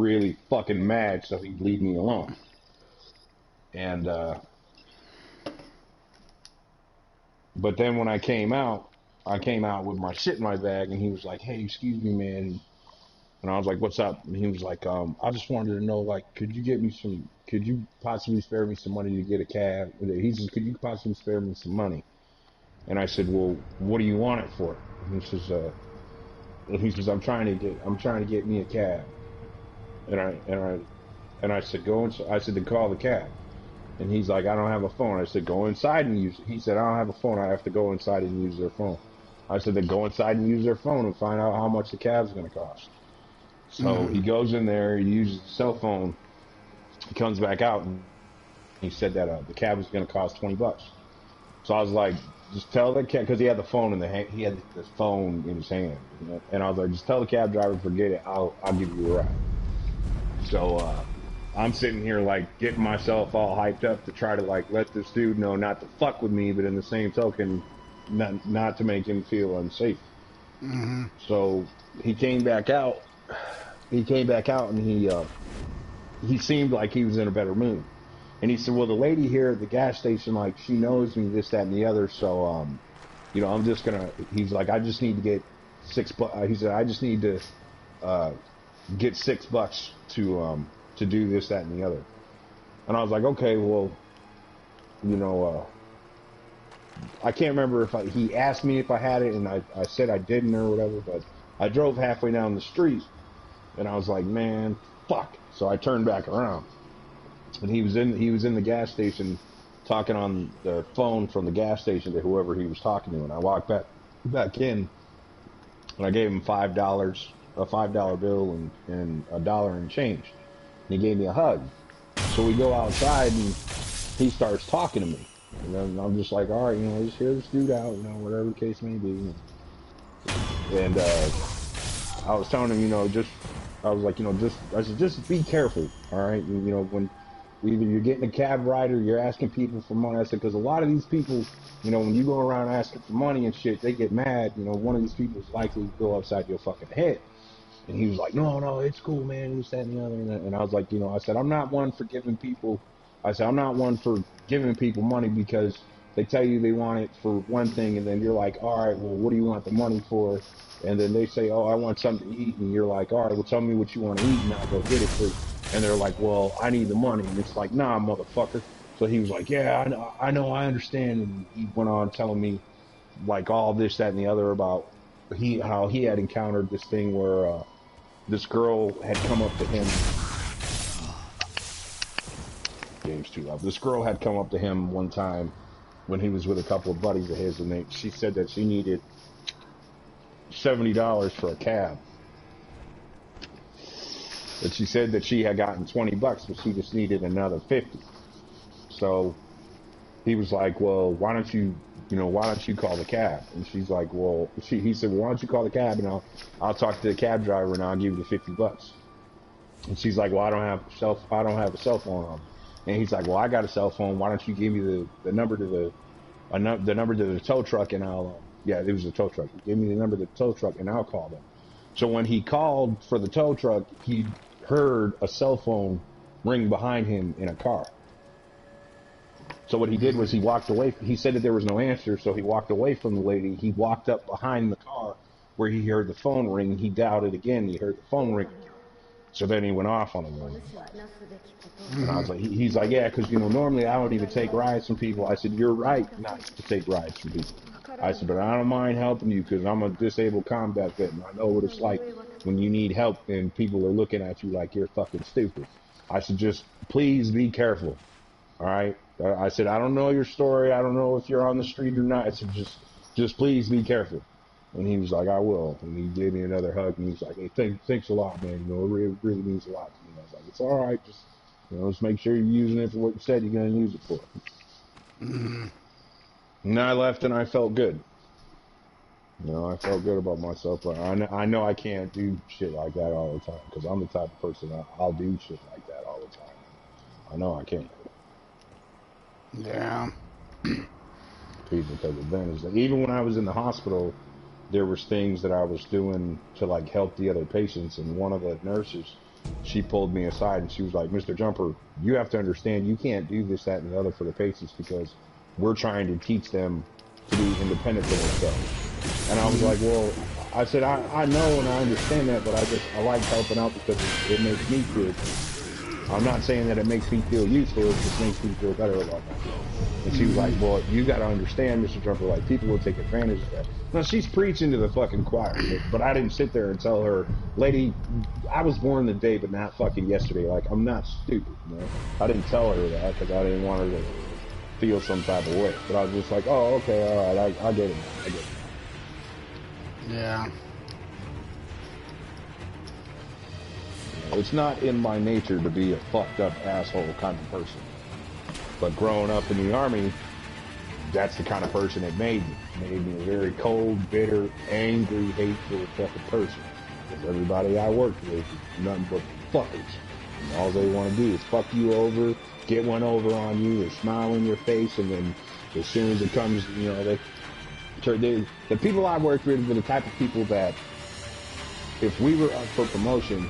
really fucking mad, so he'd leave me alone. And but then when I came out with my shit in my bag, and he was like, "Hey, excuse me, man." And I was like, "What's up?" And he was like, "I just wanted to know, like, could you possibly spare me some money to get a cab?" He says, "Could you possibly spare me some money?" And I said, "Well, what do you want it for?" And he says, "I'm trying to get me a cab." And I said, I said, "To call the cab." And he's like, "I don't have a phone." I said, "Go inside and use it." He said, "I don't have a phone. I have to go inside and use their phone." I said, "Then go inside and use their phone and find out how much the cab's going to cost." So he goes in there, he uses the cell phone, he comes back out, and he said that the cab was going to cost $20. So I was like, "Just tell the cab," because he had the phone he had the phone in his hand, you know? And I was like, "Just tell the cab driver, forget it. I'll give you a ride." So I'm sitting here like getting myself all hyped up to try to like let this dude know not to fuck with me, but in the same token, not to make him feel unsafe. So he came back out. And he seemed like he was in a better mood. And he said, "Well, the lady here at the gas station, like, she knows me, this, that, and the other. So, you know, I'm just gonna." He's like, "I just need to get $6." He said, "I just need to get $6 to do this, that, and the other." And I was like, "Okay, well, you know, I can't remember if he asked me if I had it, and I said I didn't or whatever. But I drove halfway down the street, and I was like, man, fuck." So I turned back around, and he was in the gas station talking on the phone from the gas station to whoever he was talking to. And I walked back in, and I gave him $5, a $5 bill and $1 and change. And he gave me a hug. So we go outside, and he starts talking to me. And then I'm just like, all right, you know, just hear this dude out, you know, whatever the case may be. And I was telling him, you know, I was like, you know, I said, just be careful, all right? And, you know, when either you're getting a cab ride or you're asking people for money. I said, because a lot of these people, you know, when you go around asking for money and shit, they get mad. You know, one of these people is likely to go upside your fucking head. And he was like, no, it's cool, man. This, that, and the other. And I was like, you know, I said, I'm not one for giving people money because they tell you they want it for one thing, and then you're like, all right, well, what do you want the money for? And then they say, oh, I want something to eat, and you're like, all right, well, tell me what you want to eat, and I'll go get it for you. And they're like, well, I need the money. And it's like, nah, motherfucker. So he was like, yeah, I know, I understand. And he went on telling me like all this, that, and the other about how he had encountered this thing where this girl had come up to him. Game's too loud. This girl had come up to him one time when he was with a couple of buddies of his, and she said that she needed $70 for a cab. But she said that she had gotten $20, but she just needed another 50. So he was like, well, why don't you call the cab? And she's like, well, he said, well, why don't you call the cab, and I'll talk to the cab driver and I'll give you the $50. And she's like, well, I don't have a cell phone on me. And he's like, well, I got a cell phone. Why don't you give me the number to the tow truck, and it was a tow truck. Give me the number to the tow truck and I'll call them. So when he called for the tow truck, he heard a cell phone ring behind him in a car. So what he did was he walked away. He said that there was no answer, so he walked away from the lady. He walked up behind the car where he heard the phone ring. He dialed it again. He heard the phone ring. So then he went off on him. And I was like, he's like, yeah, because, you know, normally I don't even take rides from people. I said, you're right not to take rides from people. I said, but I don't mind helping you because I'm a disabled combat vet, and I know what it's like when you need help and people are looking at you like you're fucking stupid. I said, just please be careful. All right. I said, I don't know your story. I don't know if you're on the street or not. I said, just please be careful. And he was like, I will. And he gave me another hug, and he was like, hey, thanks a lot, man. You know, it really means a lot to me. I was like, it's all right. Just, you know, just make sure you're using it for what you said you're going to use it for. And I left, and I felt good. You know, I felt good about myself. But I know I can't do shit like that all the time because I'm the type of person I'll do shit like that all the time. I know I can't. Yeah. People take advantage. Like, even when I was in the hospital, there was things that I was doing to like help the other patients, and one of the nurses, she pulled me aside and she was like, Mr. Jumper, you have to understand you can't do this, that, and the other for the patients because we're trying to teach them to be independent for themselves. And I was like, well, I said, I know and I understand that, but I like helping out because it makes me feel good. I'm not saying that it makes me feel useful, it just makes me feel better about myself. And she was like, well, you got to understand, Mr. Jumper, like, people will take advantage of that. Now, she's preaching to the fucking choir, but I didn't sit there and tell her, lady, I was born today, but not fucking yesterday. Like, I'm not stupid, you know? I didn't tell her that because I didn't want her to feel some type of way. But I was just like, oh, okay, all right, I get it now. I get it now. Yeah. It's not in my nature to be a fucked up asshole kind of person. But growing up in the Army, that's the kind of person it made me. It made me a very cold, bitter, angry, hateful fucking person. Because everybody I worked with is nothing but fuckers. And all they want to do is fuck you over, get one over on you, or smile in your face, and then as soon as it comes, you know, the people I worked with were the type of people that if we were up for promotion,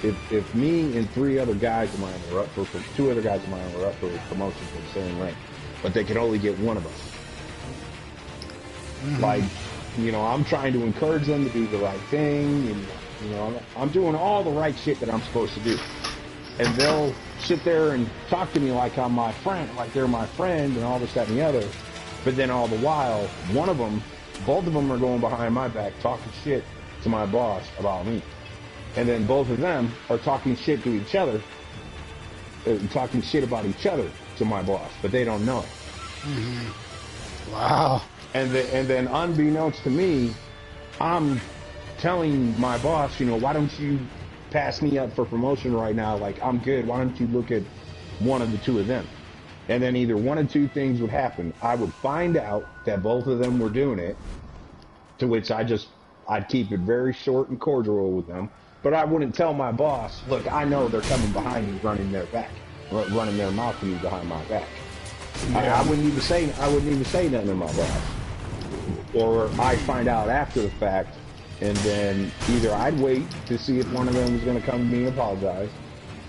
if me and three other guys of mine were up for, two other guys of mine were up for promotion for the same rank, but they could only get one of us. Mm-hmm. Like, you know, I'm trying to encourage them to do the right thing, and, you know, I'm doing all the right shit that I'm supposed to do. And they'll sit there and talk to me like I'm my friend, like they're my friend and all this, that, and the other. But then all the while, both of them are going behind my back talking shit to my boss about me. And then both of them are talking shit to each other, talking shit about each other to my boss, but they don't know it. Mm-hmm. Wow. And then unbeknownst to me, I'm telling my boss, you know, why don't you pass me up for promotion right now? Like, I'm good. Why don't you look at one of the two of them? And then either one of two things would happen. I would find out that both of them were doing it, to which I'd keep it very short and cordial with them. But I wouldn't tell my boss, look, I know they're coming behind me, running their mouth to me behind my back. Yeah. I wouldn't even say nothing to my boss. Or I'd find out after the fact, and then either I'd wait to see if one of them was going to come to me and apologize,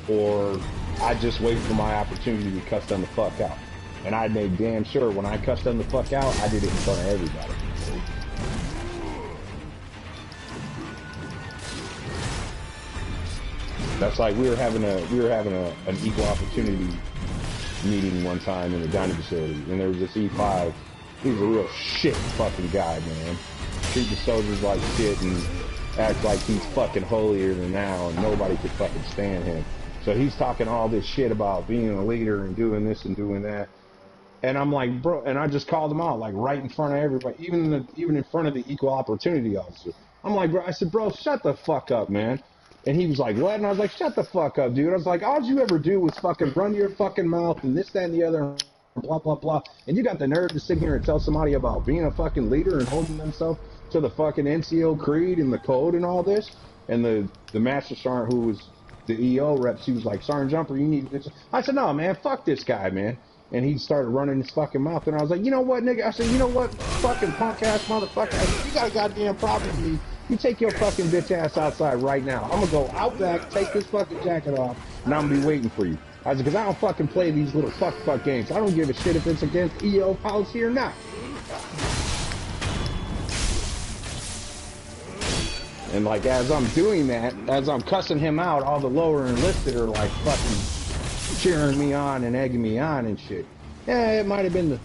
or I'd just wait for my opportunity to cuss them the fuck out. And I'd make damn sure when I cussed them the fuck out, I did it in front of everybody. That's like we were having an equal opportunity meeting one time in the dining facility, and there was this E5. He was a real shit fucking guy, man. Treat the soldiers like shit and act like he's fucking holier than thou, and nobody could fucking stand him. So he's talking all this shit about being a leader and doing this and doing that. And I'm like, bro, and I just called him out, like, right in front of everybody, even in front of the equal opportunity officer. I'm like, bro, I said, bro, shut the fuck up, man. And he was like, what? And I was like, shut the fuck up, dude. I was like, all you ever do was fucking run your fucking mouth and this, that, and the other, and blah, blah, blah. And you got the nerve to sit here and tell somebody about being a fucking leader and holding themselves to the fucking NCO creed and the code and all this. And the master sergeant, who was the EO rep, she was like, Sergeant Jumper, you need this. I said, no, man, fuck this guy, man. And he started running his fucking mouth. And I was like, you know what, nigga? I said, you know what, fucking punk-ass motherfucker? I said, you got a goddamn problem with me. You take your fucking bitch ass outside right now. I'm gonna go out back, take this fucking jacket off, and I'm gonna be waiting for you. I said, because I don't fucking play these little fuck games. I don't give a shit if it's against EO policy or not. And like, as I'm doing that, as I'm cussing him out, all the lower enlisted are like fucking cheering me on and egging me on and shit. Yeah, it might have been the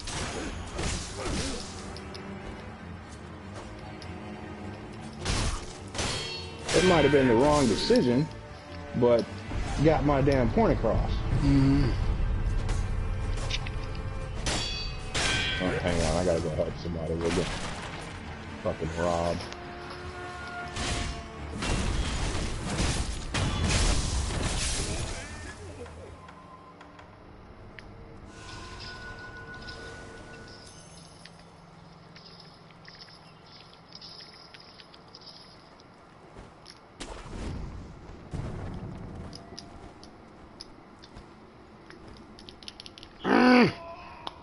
wrong decision, but got my damn point across. Mm-hmm. Oh, hang on, I gotta go help somebody. We'll get fucking robbed.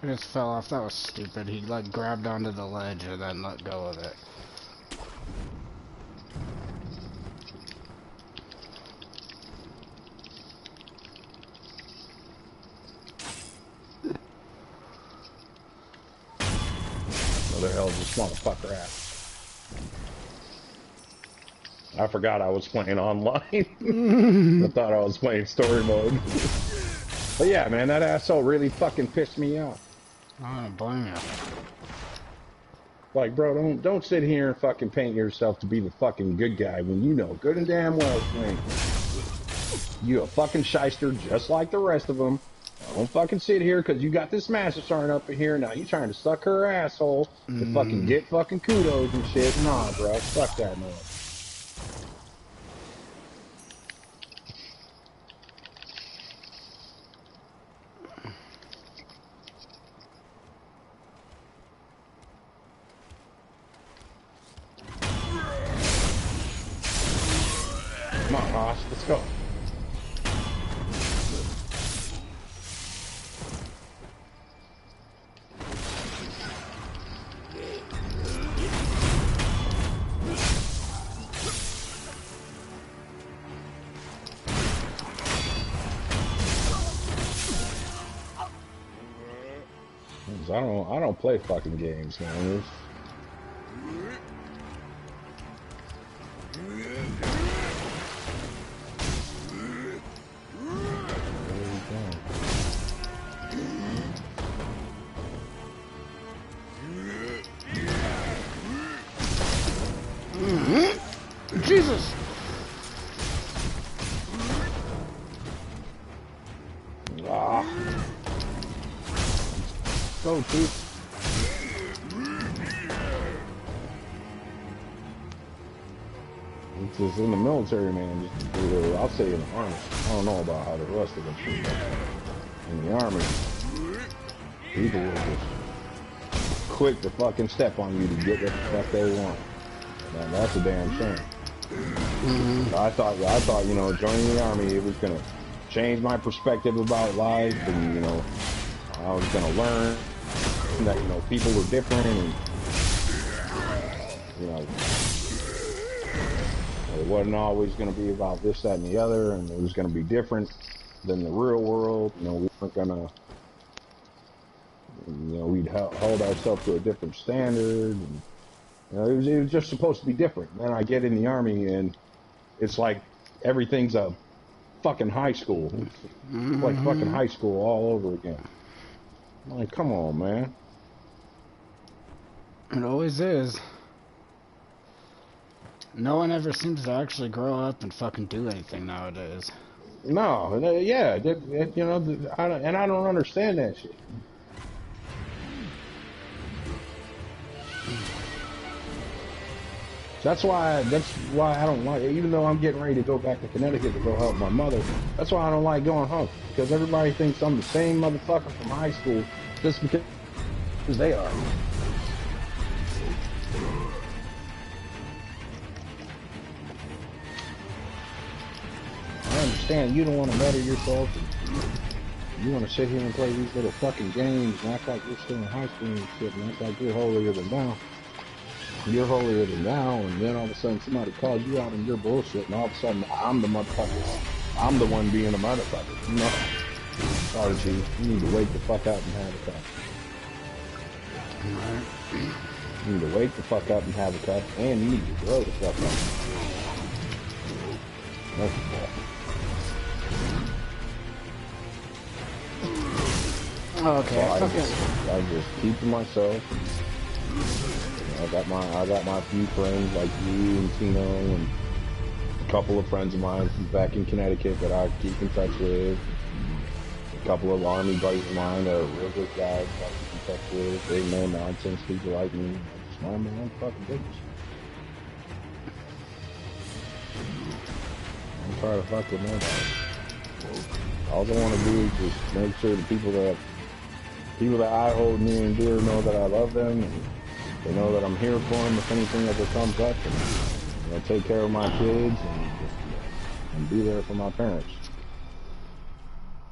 It just fell off. That was stupid. He like grabbed onto the ledge and then let go of it. Where the hell is this motherfucker at? I forgot I was playing online. I thought I was playing story mode. But yeah, man, that asshole really fucking pissed me off. I don't blame you. Like, bro, don't sit here and fucking paint yourself to be the fucking good guy when you know good and damn well you ain't. You a fucking shyster just like the rest of them. Don't fucking sit here because you got this master sergeant up in here. Now you trying to suck her asshole to fucking get fucking kudos and shit. Nah, bro, fuck that noise. Come on, Hoss, let's go. I don't play fucking games, man. Jesus! Ah. Go, dude. It's just in the military, man. I'll say in the army. I don't know about how the rest of them treat them. In the army, people will just quick to fucking step on you to get what the fuck they want. Man, that's a damn shame. I thought, you know, joining the army, it was gonna change my perspective about life, and you know, I was gonna learn that, you know, people were different, and you know, it wasn't always gonna be about this, that, and the other, and it was gonna be different than the real world. You know, we weren't gonna, you know, we'd hold ourselves to a different standard. And, you know, it was just supposed to be different. Then I get in the army, and it's like everything's a fucking high school. It's like fucking high school all over again. I'm like, come on, man. It always is. No one ever seems to actually grow up and fucking do anything nowadays. No, yeah, you know, I don't understand that shit. That's why I don't like, even though I'm getting ready to go back to Connecticut to go help my mother, that's why I don't like going home. Because everybody thinks I'm the same motherfucker from high school just because they are. I understand you don't want to better yourself. And you want to sit here and play these little fucking games and act like you're still in high school and shit, and act like you're holier than thou. You're holier than thou, and then all of a sudden somebody calls you out on your bullshit, and all of a sudden I'm the motherfucker. I'm the one being a motherfucker. No. Sorry, Chief. You need to wake the fuck up and have a cup. You need to wake the fuck up and have a cup, and you need to grow the fuck up. That's Okay, so I just keep to myself. I got my few friends like you and Tino and a couple of friends of mine from back in Connecticut that I keep in touch with. A couple of army buddies of mine that are real good guys that I keep in touch with. They know nonsense people like me. I just mind my own fucking business. I don't try to fuck with nobody. All I want to do is just make sure the people that I hold near and dear know that I love them, and they know that I'm here for them if anything ever comes up, and you know, take care of my kids and be there for my parents.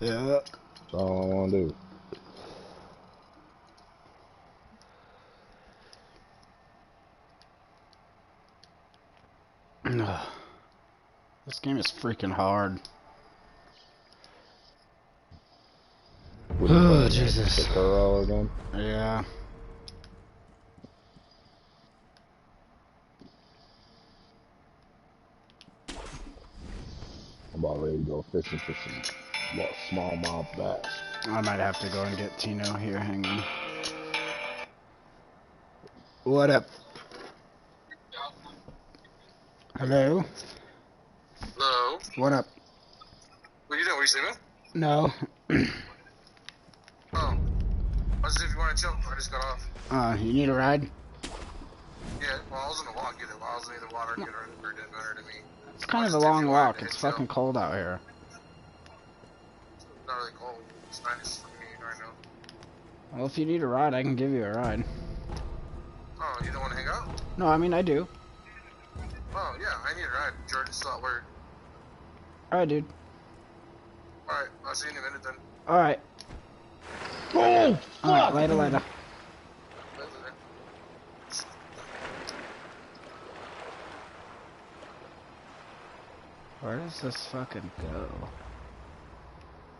Yeah. That's all I want to do. This game is freaking hard. Oh, Jesus. Sakura again? Yeah. I'm about ready to go fishing for some smallmouth bass. I might have to go and get Tino here. Hang on. What up? Hello? Hello? What up? What are you doing? Were you sleeping? No. Oh. I was if you want to chill. I just got off. You need a ride? Yeah, well, I was on a walk. Either I was in the water, or it didn't matter to me. It's kind of a long walk. It's fucking cold out here. It's not really cold. It's nice for me right now. Well, if you need a ride, I can give you a ride. Oh, you don't want to hang out? No, I mean, I do. Oh, yeah, I need a ride. Jordan's not word. Alright, dude. Alright, I'll see you in a minute then. Alright. Oh, fuck! Alright, later, later. Where does this fucking go?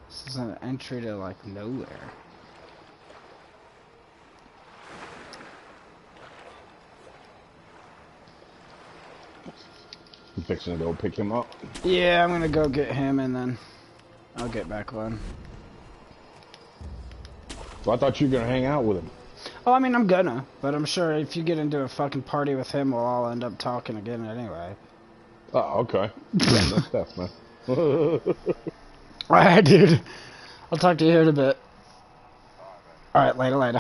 This is an entry to, like, nowhere. You fixing to go pick him up? Yeah, I'm gonna go get him and then I'll get back on. So I thought you were gonna hang out with him. Oh, I mean, I'm gonna, but I'm sure if you get into a fucking party with him, we'll all end up talking again anyway. Oh, okay. Yeah, no stuff, man. Alright, dude. I'll talk to you here in a bit. Alright, later, later.